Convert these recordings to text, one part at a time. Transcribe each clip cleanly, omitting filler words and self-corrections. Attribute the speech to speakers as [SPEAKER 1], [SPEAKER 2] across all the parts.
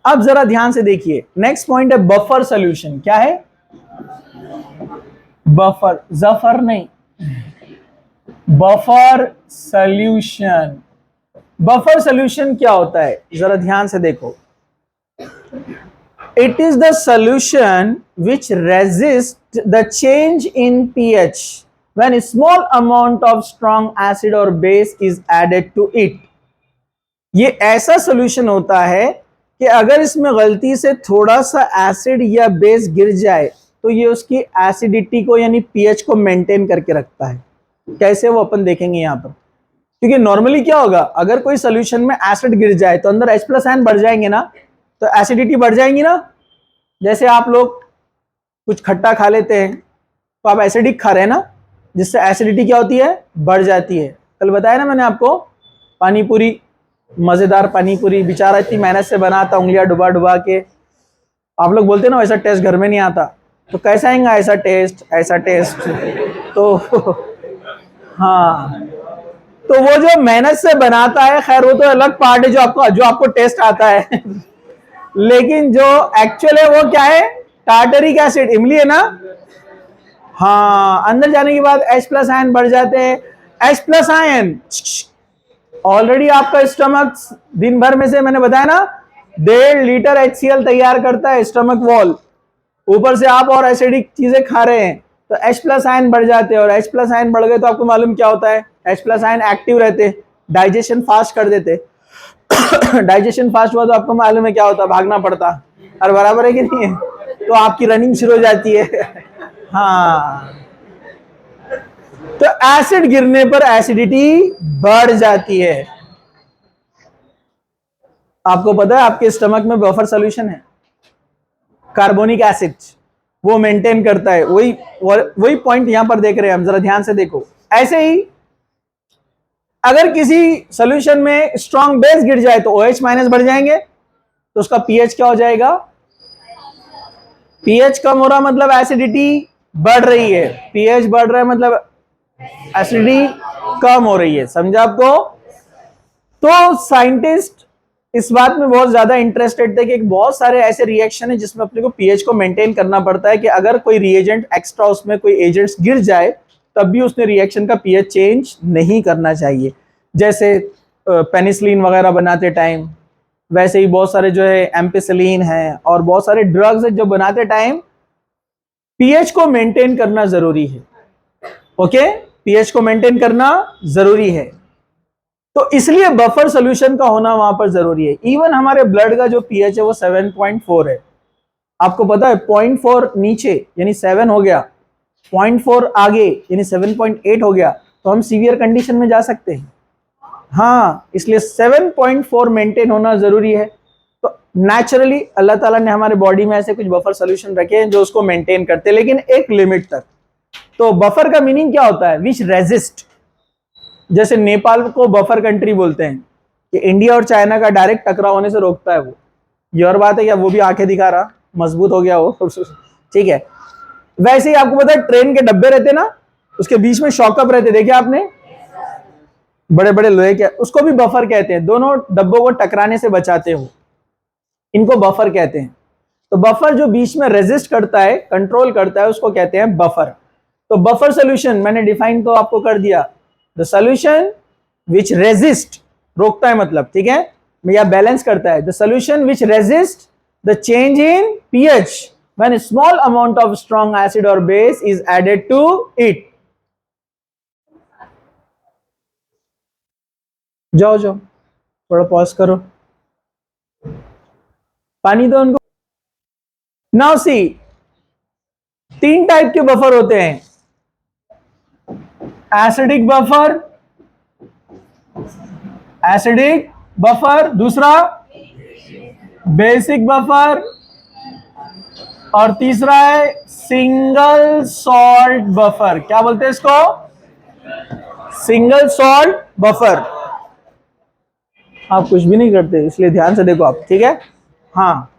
[SPEAKER 1] अब जरा ध्यान से देखिए, नेक्स्ट पॉइंट है बफर सोल्यूशन। क्या है? बफर, जफर नहीं, बफर सोल्यूशन। बफर सोल्यूशन क्या होता है, जरा ध्यान से देखो। It is the solution which resist the change in pH when a small amount of strong acid or base is added to it। ये ऐसा सोल्यूशन होता है कि अगर इसमें गलती से थोड़ा सा एसिड या बेस गिर जाए तो ये उसकी एसिडिटी को यानी पीएच को मेंटेन करके रखता है। कैसे, वो अपन देखेंगे यहां पर। क्योंकि नॉर्मली क्या होगा, अगर कोई सोल्यूशन में एसिड गिर जाए तो अंदर H+ आयन बढ़ जाएंगे ना, तो एसिडिटी बढ़ जाएंगी ना। जैसे आप लोग कुछ खट्टा खा लेते हैं तो आप एसिडिक खा रहे हैं ना, जिससे एसिडिटी क्या होती है, बढ़ जाती है। कल बताया ना मैंने आपको, पानी पूरी, मजेदार पानी पूरी, बेचारा इतनी मेहनत से बनाता, उंगलियां डुबा डुबा के। आप लोग बोलते हैं ना वैसा टेस्ट घर में नहीं आता, तो कैसा आएगा ऐसा टेस्ट, ऐसा टेस्ट। तो हाँ, तो वो जो मेहनत से बनाता है, खैर वो तो अलग पार्ट है, जो आपको टेस्ट आता है। लेकिन जो एक्चुअल है वो क्या है, टार्टरिक एसिड, इमली है ना। हाँ, अंदर जाने के बाद H+ आयन बढ़ जाते हैं। H+ आयन ऑलरेडी आपका स्टमक दिन भर में से मैंने बताया ना 1.5 लीटर HCl तैयार करता है स्टमक वॉल। ऊपर से आप और एसिडिक चीजें खा रहे हैं तो H+ आयन बढ़ जाते हैं, और H+ आयन बढ़ गए तो आपको मालूम क्या होता है, H+ आयन एक्टिव रहते, डाइजेशन फास्ट कर देते। डाइजेशन फास्ट हुआ तो आपको मालूम है क्या होता, भागना पड़ता। और बराबर है कि नहीं है, तो आपकी रनिंग शुरू हो जाती है। हाँ, तो एसिड गिरने पर एसिडिटी बढ़ जाती है। आपको पता है आपके स्टमक में बफर सॉल्यूशन है, कार्बोनिक एसिड, वो मेंटेन करता है। वही पॉइंट यहां पर देख रहे हैं हम, जरा ध्यान से देखो। ऐसे ही अगर किसी सॉल्यूशन में स्ट्रॉन्ग बेस गिर जाए तो OH- बढ़ जाएंगे, तो उसका पीएच क्या हो जाएगा, पीएच कम हो रहा मतलब एसिडिटी बढ़ रही है, पीएच बढ़ रहा है मतलब एसिडिटी कम हो रही है। समझा आपको? तो साइंटिस्ट इस बात में बहुत ज्यादा इंटरेस्टेड थे कि बहुत सारे ऐसे रिएक्शन है जिसमें अपने को पीएच को मेंटेन करना पड़ता है, कि अगर कोई रिएजेंट एक्स्ट्रा उसमें कोई एजेंट्स गिर जाए तब भी उसने रिएक्शन का पीएच चेंज नहीं करना चाहिए। जैसे पेनिसिलिन वगैरह बनाते टाइम, वैसे ही बहुत सारे जो है एम्पिसिलिन है और बहुत सारे ड्रग्स है जो बनाते टाइम पीएच को मेंटेन करना जरूरी है। ओके, पीएच को मेंटेन करना जरूरी है, तो इसलिए बफर सोल्यूशन का होना वहां पर जरूरी है। इवन हमारे ब्लड का जो पीएच है वो 7.4 है। आपको पता है 0.4 नीचे यानी 7 हो गया, 0.4 आगे यानी 7.8 हो गया, तो हम सीवियर कंडीशन में जा सकते हैं। हाँ, इसलिए 7.4 मेंटेन होना जरूरी है। तो नेचुरली अल्लाह ताला ने हमारे बॉडी में ऐसे कुछ बफर सोल्यूशन रखे हैं जो उसको मेंटेन करते हैं, लेकिन एक लिमिट तक। तो बफर का मीनिंग क्या होता है, विच रेजिस्ट। जैसे नेपाल को बफर कंट्री बोलते हैं कि इंडिया और चाइना का डायरेक्ट टकराव होने से रोकता है वो। ये और बात है क्या, वो भी आंखें दिखा रहा, मजबूत हो गया वो। ठीक है, वैसे ही आपको पता है ट्रेन के डब्बे रहते ना, उसके बीच में शॉकअप रहते, देखे आपने, बड़े बड़े लोहे के, उसको भी बफर कहते हैं। दोनों डब्बों को टकराने से बचाते हो, इनको बफर कहते हैं। तो बफर जो बीच में रेजिस्ट करता है, कंट्रोल करता है, उसको कहते हैं बफर। तो बफर सोल्यूशन मैंने डिफाइन तो आपको कर दिया, द सोल्यूशन विच रेजिस्ट, रोकता है मतलब, ठीक है, या बैलेंस करता है। The solution which resist the change in pH when a small amount of strong acid or base is added to it। जाओ जाओ, थोड़ा पॉज करो, पानी दो उनको। नाउ सी, 3 टाइप के बफर होते हैं, एसिडिक बफर, एसिडिक बफर, दूसरा बेसिक बफर, और तीसरा है सिंगल सॉल्ट बफर। क्या बोलते हैं इसको, सिंगल सॉल्ट बफर। आप कुछ भी नहीं करते इसलिए ध्यान से देखो आप, ठीक है। हाँ,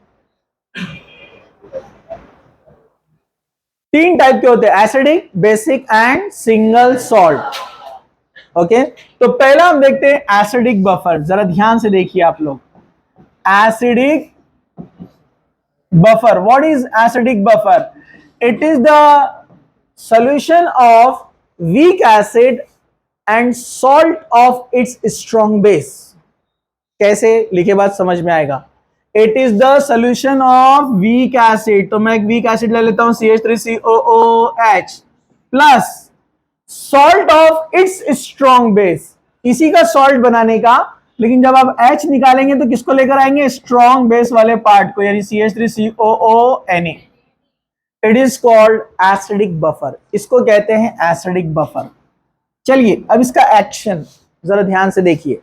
[SPEAKER 1] 3 टाइप के होते हैं, acidic, basic and single salt. Okay, तो पहला हम देखते हैं एसिडिक बफर। जरा ध्यान से देखिए आप लोग, acidic buffer. What is acidic buffer? It is the solution of weak acid and salt of its strong base. कैसे लिखे बात समझ में आएगा. It is the solution of weak acid. तो मैं एक वीक एसिड ले लेता हूं CH3COOH plus salt of its strong base. इसी का सॉल्ट बनाने का, लेकिन जब आप H निकालेंगे तो किसको लेकर आएंगे? स्ट्रॉन्ग बेस वाले पार्ट को, यानी CH3COONA. It is called acidic buffer. इसको कहते हैं एसिडिक बफर. चलिए अब इसका एक्शन जरा ध्यान से देखिए.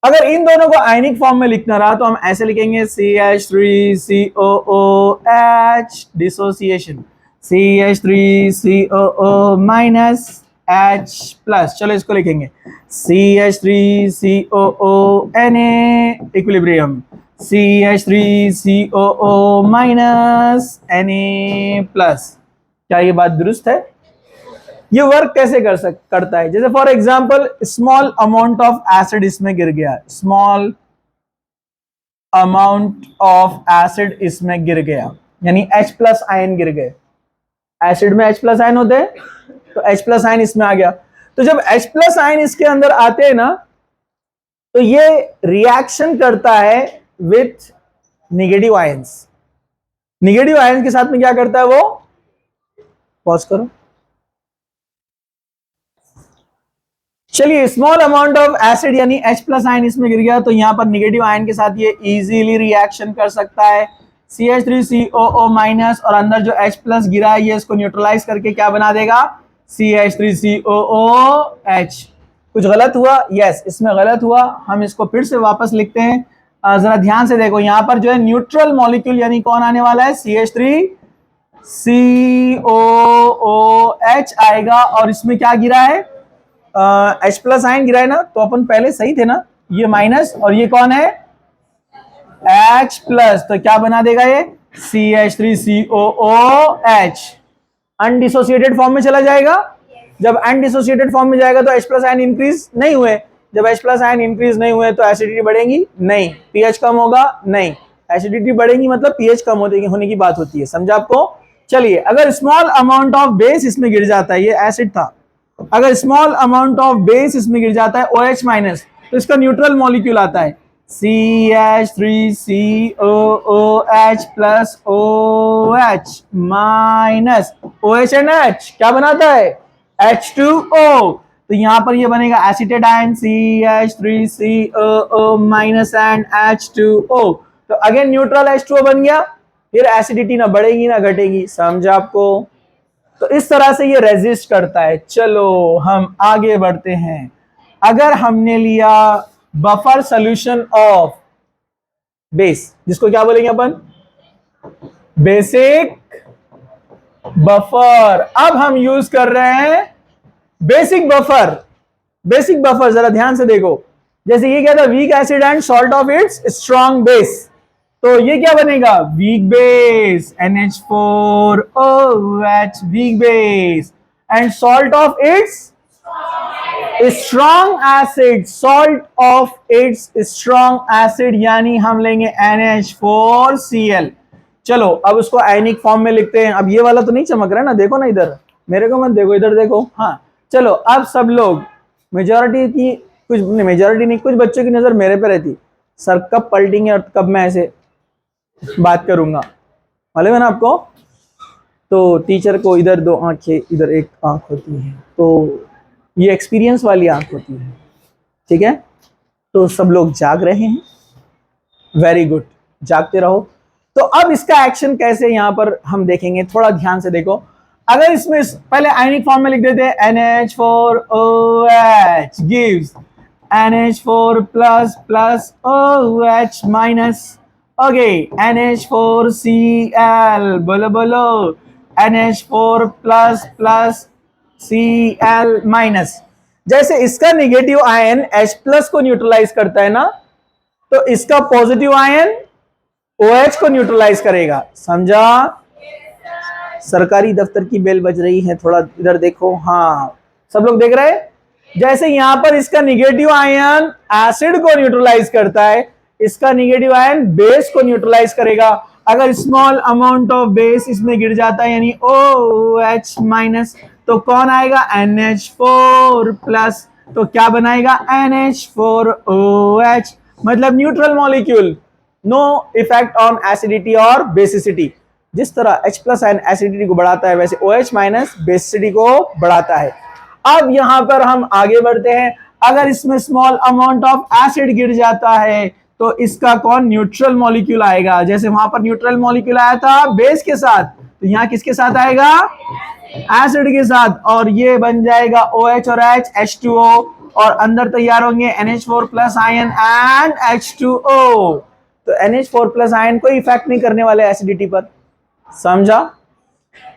[SPEAKER 1] अगर इन दोनों को आयनिक फॉर्म में लिखना रहा तो हम ऐसे लिखेंगे CH3COOH dissociation, CH3COO minus H plus. चलो इसको लिखेंगे CH3COONA equilibrium, CH3COO minus Na plus. क्या ये बात दुरुस्त है? ये वर्क कैसे करता है? जैसे for example small amount of acid इसमें गिर गया, स्मॉल अमाउंट ऑफ एसिड इसमें गिर गया, यानी H प्लस आयन गिर गए. एसिड में H प्लस आयन होते हैं, तो H प्लस आयन इसमें आ गया. तो जब H प्लस आयन इसके अंदर आते हैं ना, तो ये रिएक्शन करता है with negative ions. Negative ions के साथ में क्या करता है वो? पॉज करो. चलिए स्मॉल अमाउंट ऑफ एसिड यानी H प्लस आयन इसमें गिर गया, तो यहां पर निगेटिव आयन के साथ ये इजीली रिएक्शन कर सकता है. CH3COO माइनस और अंदर जो H प्लस गिरा है ये इसको न्यूट्रलाइज करके क्या बना देगा? CH3COOH. कुछ गलत हुआ? यस, इसमें गलत हुआ. हम इसको फिर से वापस लिखते हैं. जरा ध्यान से देखो, यहां पर जो है न्यूट्रल मॉलिक्यूल यानी कौन आने वाला है? CH3COOH आएगा. और इसमें क्या गिरा है? H प्लस आयन गिरा है ना, तो अपन पहले सही थे ना, ये माइनस और ये कौन है? H plus. तो क्या बना देगा ये? CH3COOH. अनडिसोसिएटेड फॉर्म में चला जाएगा. जब अनडिसोसिएटेड फॉर्म में जाएगा तो H प्लस आयन इंक्रीज नहीं हुए. जब H प्लस आयन इंक्रीज नहीं हुए तो एसिडिटी बढ़ेगी नहीं, pH कम होगा नहीं. एसिडिटी बढ़ेगी मतलब pH कम होने की बात होती है. समझा आपको? चलिए अगर स्मॉल अमाउंट ऑफ बेस इसमें गिर जाता है, ये एसिड था, अगर स्मॉल अमाउंट ऑफ बेस इसमें गिर जाता है OH माइनस, तो इसका न्यूट्रल मॉलिक्यूल आता है CH3COOH plus OH minus OH and H क्या बनाता है? H2O. तो यहां पर ये बनेगा acetate ion CH3COO minus and H2O. तो अगेन न्यूट्रल H2O बन गया. फिर एसिडिटी ना बढ़ेगी ना घटेगी. समझा आपको? तो इस तरह से ये रेजिस्ट करता है. चलो हम आगे बढ़ते हैं. अगर हमने लिया बफर सॉल्यूशन ऑफ बेस, जिसको क्या बोलेंगे अपन? Basic buffer. अब हम यूज कर रहे हैं बेसिक बफर. बेसिक बफर जरा ध्यान से देखो. जैसे ये क्या था? Weak acid and salt of its strong base. तो ये क्या बनेगा? Weak base NH4OH weak base and salt of its strong acid. Salt of its strong acid यानी हम लेंगे NH4Cl. चलो अब उसको आयनिक फॉर्म में लिखते हैं. अब ये वाला तो नहीं चमक रहा है ना, देखो ना इधर, मेरे को मत देखो, इधर देखो. हाँ चलो अब सब लोग, मेजॉरिटी की, कुछ मेजॉरिटी नहीं, कुछ बच्चों की नजर मेरे पे रहती, सर कब पलटेंगे और कब मैं ऐसे बात करूंगा, मालूम है ना आपको? तो टीचर को इधर 2 आंखें, इधर 1 आंख होती है, तो ये एक्सपीरियंस वाली आंख होती है. ठीक है, तो सब लोग जाग रहे हैं. वेरी गुड, जागते रहो. तो अब इसका एक्शन कैसे यहां पर हम देखेंगे. थोड़ा ध्यान से देखो. अगर इसमें पहले आयनिक फॉर्म में लिख देते हैं NH4OH gives NH4 plus plus OH minus. Okay NH4Cl, बोलो बोलो, NH4 plus plus Cl minus. जैसे इसका निगेटिव आयन H प्लस को न्यूट्रलाइज करता है ना, तो इसका पॉजिटिव आयन OH को न्यूट्रलाइज करेगा. समझा? सरकारी दफ्तर की बेल बज रही है, थोड़ा इधर देखो. हाँ सब लोग देख रहे हैं. जैसे यहां पर इसका निगेटिव आयन एसिड को न्यूट्रलाइज करता है, इसका निगेटिव आयन बेस को न्यूट्रलाइज करेगा. अगर स्मॉल अमाउंट ऑफ बेस इसमें गिर जाता है यानी OH माइनस, तो कौन आएगा NH4 प्लस, तो क्या बनाएगा NH4OH, मतलब neutral molecule, no effect on acidity और बेसिसिटी। जिस तरह H प्लस आयन एसिडिटी को बढ़ाता है वैसे OH माइनस बेसिसिटी को बढ़ाता है। अब यहां पर हम आगे बढ़ते हैं, अगर इसमें स्मॉल अमाउंट ऑफ एसिड गिर जाता है तो इसका कौन न्यूट्रल मॉलिक्यूल आएगा, जैसे वहां पर न्यूट्रल मॉलिक्यूल आया था बेस के साथ, तो यहां किसके साथ आएगा एसिड के साथ, और ये बन जाएगा OH और H H2O, और अंदर तैयार होंगे NH4 plus ion and H2O। तो NH4 प्लस आयन कोई इफेक्ट नहीं करने वाले एसिडिटी पर, समझा?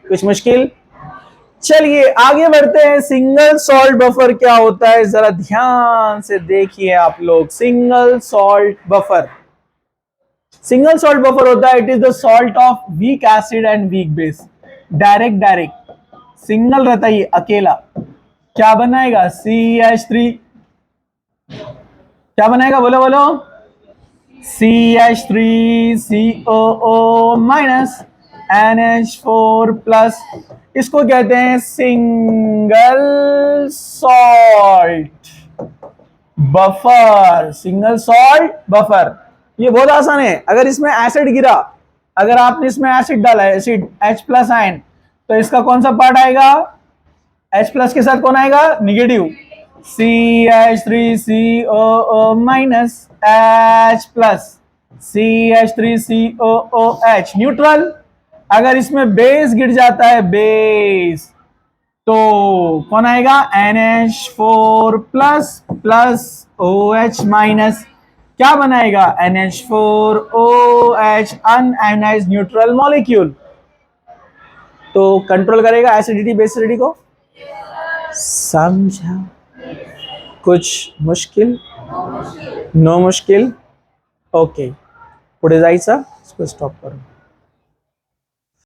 [SPEAKER 1] कुछ मुश्किल? चलिए आगे बढ़ते हैं। सिंगल सॉल्ट बफर क्या होता है, जरा ध्यान से देखिए आप लोग। Single salt buffer, single salt buffer होता है, it is the salt of weak acid and weak base. Direct single रहता है ये, अकेला। क्या बनाएगा CH3, क्या बनाएगा बोलो बोलो, CH3COO माइनस NH4 प्लस, इसको कहते हैं single salt buffer. Single salt buffer, ये बहुत आसान है। अगर इसमें एसिड गिरा, अगर आपने इसमें एसिड डाला है, एसिड H प्लस आयन, तो इसका कौन सा पार्ट आएगा, H प्लस के साथ कौन आएगा negative, CH3COO minus H plus CH3COOH neutral. अगर इसमें बेस गिर जाता है, बेस, तो कौन आएगा NH4 plus plus OH minus, क्या बनाएगा NH4OH अनआयनाइज्ड न्यूट्रल मॉलिक्यूल। तो कंट्रोल करेगा एसिडिटी बेसिडिटी को, समझा? कुछ मुश्किल? नो मुश्किल? ओके, पुढे जायचं, इसको स्टॉप करो।